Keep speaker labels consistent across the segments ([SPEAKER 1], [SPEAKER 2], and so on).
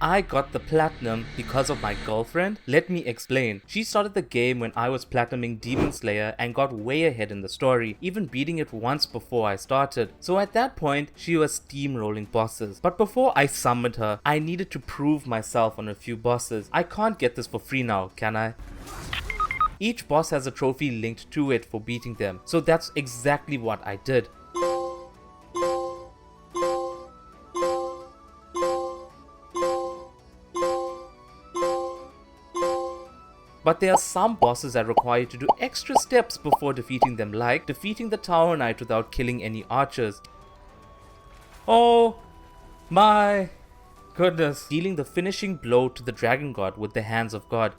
[SPEAKER 1] I got the platinum because of my girlfriend? Let me explain. She started the game when I was platinuming Demon Slayer and got way ahead in the story, even beating it once before I started. So at that point, she was steamrolling bosses. But before I summoned her, I needed to prove myself on a few bosses. I can't get this for free now, can I? Each boss has a trophy linked to it for beating them, so that's exactly what I did. But there are some bosses that require you to do extra steps before defeating them, like defeating the Tower Knight without killing any archers. Oh my goodness. Dealing the finishing blow to the Dragon God with the Hands of God.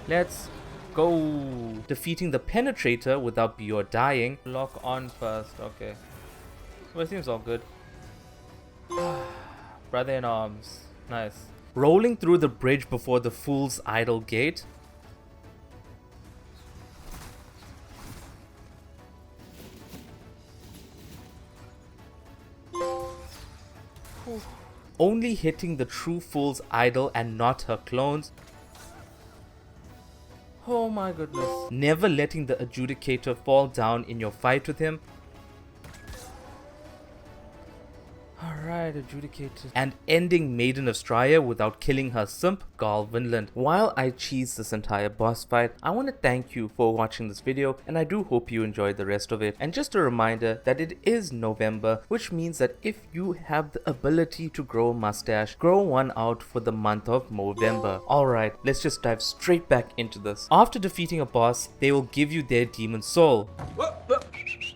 [SPEAKER 1] Let's go. Defeating the Penetrator without Bior dying. Lock on first, okay. Well, it seems all good. Brother in arms. Nice. Rolling through the bridge before the Fool's Idol Gate. Only hitting the true Fool's Idol and not her clones. Oh my goodness. Never letting the Adjudicator fall down in your fight with him. Alright, Adjudicator. And ending Maiden of Strya without killing her simp, Garl Vinland. While I cheese this entire boss fight, I want to thank you for watching this video, and I do hope you enjoyed the rest of it. And just a reminder that it is November, which means that if you have the ability to grow a mustache, grow one out for the month of Movember. Alright, let's just dive straight back into this. After defeating a boss, they will give you their demon soul,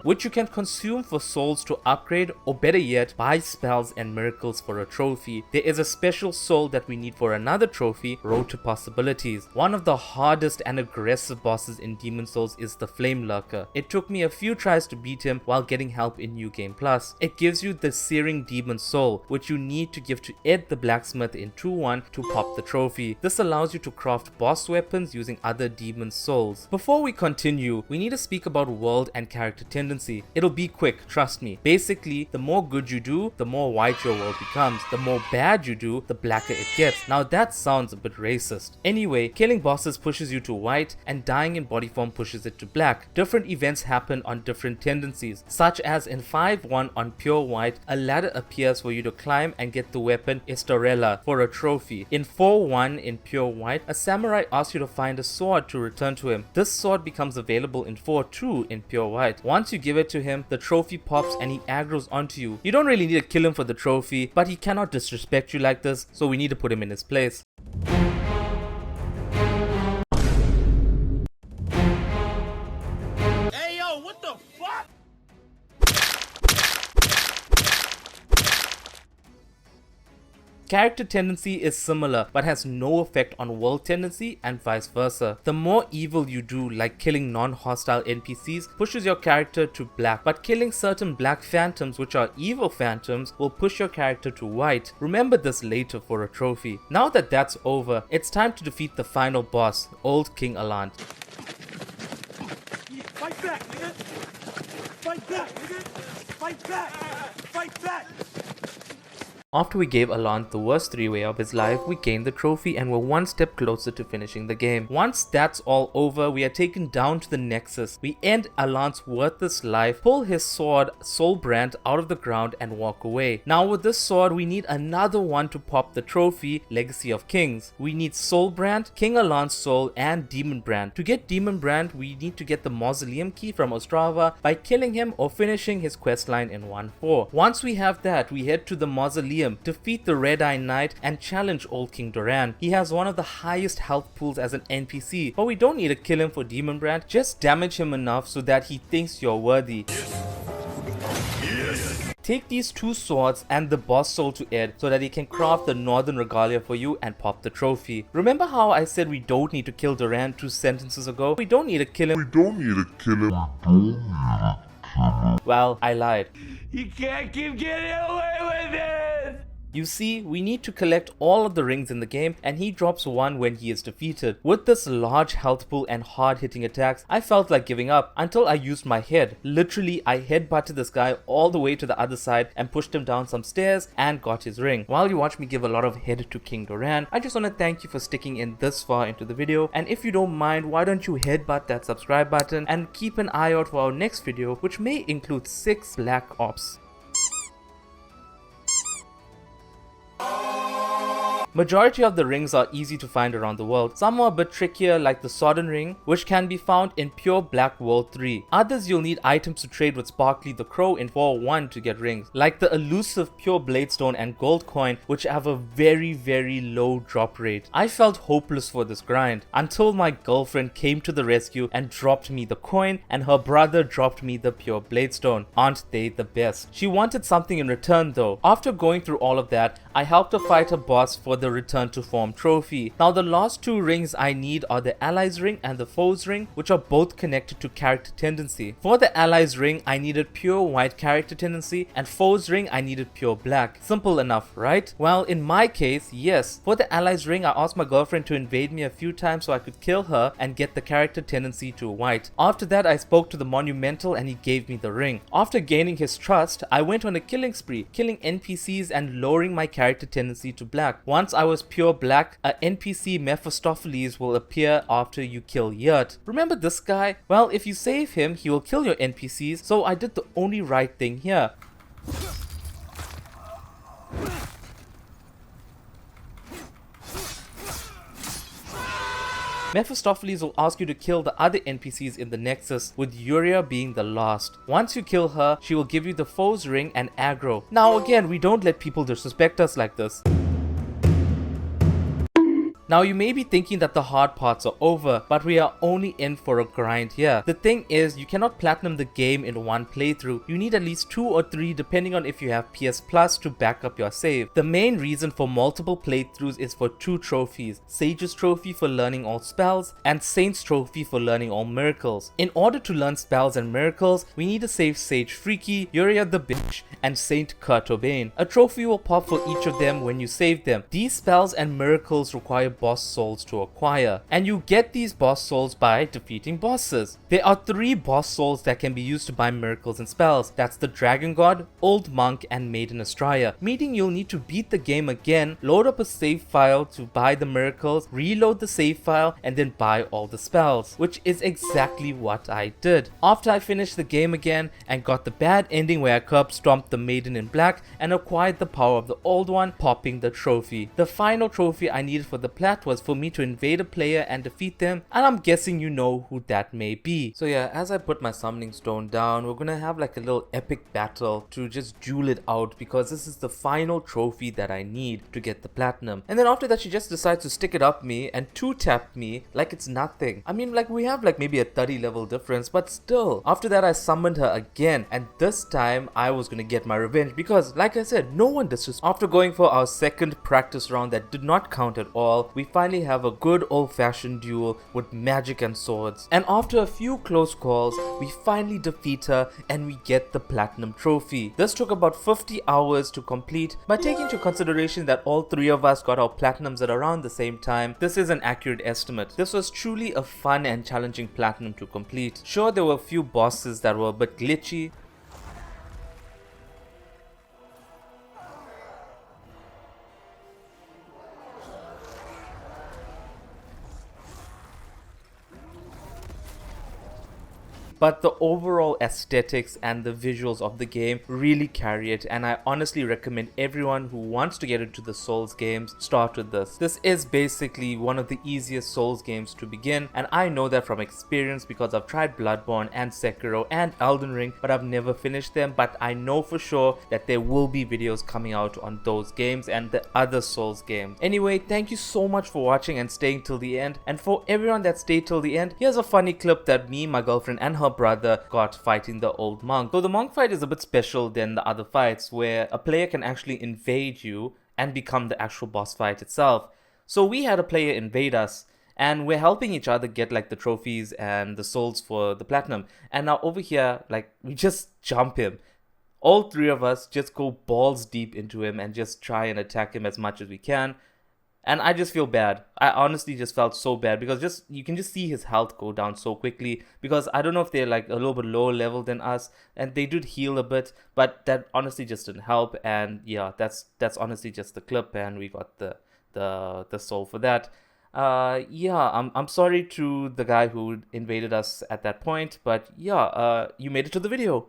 [SPEAKER 1] which you can consume for souls to upgrade, or better yet, buy spells and miracles for a trophy. There is a special soul that we need for another trophy, Road to Possibilities. One of the hardest and aggressive bosses in Demon Souls is the Flame Lurker. It took me a few tries to beat him while getting help in New Game Plus. It gives you the Searing Demon Soul, which you need to give to Ed the Blacksmith in 2-1 to pop the trophy. This allows you to craft boss weapons using other demon souls. Before we continue, we need to speak about world and character tendency. It'll be quick, trust me. Basically, the more good you do, the more white your world becomes. The more bad you do, the blacker it gets. Now that sounds a bit racist. Anyway, killing bosses pushes you to white, and dying in body form pushes it to black. Different events happen on different tendencies, such as in 5-1 on pure white, a ladder appears for you to climb and get the weapon Estorella for a trophy. In 4-1 in pure white, a samurai asks you to find a sword to return to him. This sword becomes available in 4-2 in pure white. Once you give it to him, the trophy pops and he aggroes onto you. You don't really need to kill him for the trophy, but he cannot disrespect you like this, so we need to put him in his place.
[SPEAKER 2] Hey yo, what the fuck?
[SPEAKER 1] Character tendency is similar but has no effect on world tendency and vice versa. The more evil you do, like killing non-hostile NPCs, pushes your character to black, but killing certain black phantoms, which are evil phantoms, will push your character to white. Remember this later for a trophy. Now that that's over, it's time to defeat the final boss, Old King Allant.
[SPEAKER 2] Fight back, nigga! Fight back, nigga! Fight back! Fight back!
[SPEAKER 1] After we gave Allant the worst 3-way of his life, we gained the trophy and were one step closer to finishing the game. Once that's all over, we are taken down to the Nexus. We end Allant's worthless life, pull his sword Soulsborne out of the ground and walk away. Now with this sword, we need another one to pop the trophy, Legacy of Kings. We need Soulsborne, King Allant's soul, and Demon Brand. To get Demon Brand, we need to get the Mausoleum key from Ostrava by killing him or finishing his questline in 1-4. Once we have that, we head to the Mausoleum, defeat the Red Eye Knight, and challenge Old King Doran. He has one of the highest health pools as an NPC, but we don't need to kill him for Demon Brand, just damage him enough so that he thinks you're worthy. Yes. Take these two swords and the boss soul to Ed so that he can craft the Northern Regalia for you and pop the trophy. Remember how I said we don't need to kill Doran 2 sentences ago? We don't need to kill him. Well, I lied.
[SPEAKER 2] You can't keep getting away with it!
[SPEAKER 1] You see, we need to collect all of the rings in the game, and he drops one when he is defeated. With this large health pool and hard hitting attacks, I felt like giving up until I used my head. Literally, I headbutted this guy all the way to the other side and pushed him down some stairs and got his ring. While you watch me give a lot of head to King Doran, I just want to thank you for sticking in this far into the video, and if you don't mind, why don't you headbutt that subscribe button and keep an eye out for our next video, which may include 6 Black Ops. Majority of the rings are easy to find around the world. Some are a bit trickier, like the Sodden ring, which can be found in Pure Black World 3. Others you'll need items to trade with Sparkly the Crow in 4.1 to get rings, like the elusive Pure Bladestone and Gold Coin, which have a very low drop rate. I felt hopeless for this grind until my girlfriend came to the rescue and dropped me the coin, and her brother dropped me the Pure Bladestone. Aren't they the best? She wanted something in return though. After going through all of that, I helped her fight a boss for the Return to Form trophy. Now the last 2 rings I need are the Allies ring and the Foes ring, which are both connected to character tendency. For the Allies ring I needed pure white character tendency, and Foes ring I needed pure black. Simple enough, right? Well, in my case, yes. For the Allies ring I asked my girlfriend to invade me a few times so I could kill her and get the character tendency to white. After that I spoke to the Monumental and he gave me the ring. After gaining his trust, I went on a killing spree, killing NPCs and lowering my character tendency to black. Once I was pure black, a NPC Mephistopheles will appear after you kill Yurt. Remember this guy? Well, if you save him, he will kill your NPCs, so I did the only right thing here. Mephistopheles will ask you to kill the other NPCs in the Nexus, with Yuria being the last. Once you kill her, she will give you the Foes ring and aggro. Now again, we don't let people disrespect us like this. Now you may be thinking that the hard parts are over, but we are only in for a grind here. The thing is, you cannot platinum the game in one playthrough. You need at least 2 or 3 depending on if you have PS Plus to back up your save. The main reason for multiple playthroughs is for 2 trophies: Sage's Trophy for learning all spells and Saint's Trophy for learning all miracles. In order to learn spells and miracles, we need to save Sage Freaky, Yuria the Bitch, and Saint Kurt Cobain. A trophy will pop for each of them when you save them. These spells and miracles require boss souls to acquire, and you get these boss souls by defeating bosses. There are 3 boss souls that can be used to buy miracles and spells. That's the Dragon God, Old Monk, and Maiden Astraea, meaning you'll need to beat the game again, load up a save file to buy the miracles, reload the save file, and then buy all the spells, which is exactly what I did. After I finished the game again and got the bad ending where I curb stomped the Maiden in black and acquired the power of the Old One, popping the trophy. The final trophy I needed for the plat was for me to invade a player and defeat them, and I'm guessing you know who that may be. So yeah, as I put my summoning stone down, we're gonna have like a little epic battle to just duel it out, because this is the final trophy that I need to get the platinum. And then after that, she just decides to stick it up me and 2-tap me like it's nothing. I mean, like, we have like maybe a 30 level difference, but still. After that, I summoned her again, and this time I was gonna get my revenge, because like I said, no one disrespects. After going for our second practice round that did not count at all, we finally have a good old-fashioned duel with magic and swords, and after a few close calls we finally defeat her and we get the platinum trophy. This took about 50 hours to complete, but taking into consideration that all 3 of us got our platinums at around the same time, this is an accurate estimate. This was truly a fun and challenging platinum to complete. Sure, there were a few bosses that were a bit glitchy, but the overall aesthetics and the visuals of the game really carry it, and I honestly recommend everyone who wants to get into the Souls games start with this. This is basically one of the easiest Souls games to begin, and I know that from experience because I've tried Bloodborne and Sekiro and Elden Ring, but I've never finished them. But I know for sure that there will be videos coming out on those games and the other Souls games. Anyway, thank you so much for watching and staying till the end, and for everyone that stayed till the end, here's a funny clip that me, my girlfriend, and her brother got fighting the old monk. So the monk fight is a bit special than the other fights, where a player can actually invade you and become the actual boss fight itself. So we had a player invade us, and we're helping each other get like the trophies and the souls for the platinum. And now over here, like, we just jump him. All three of us just go balls deep into him and just try and attack him as much as we can. And I just feel bad. I honestly just felt so bad because just you can just see his health go down so quickly, because I don't know if they're like a little bit lower level than us, and they did heal a bit, but that honestly just didn't help. And yeah, that's honestly just the clip, and we got the soul for that. Yeah, I'm sorry to the guy who invaded us at that point, but yeah, you made it to the video.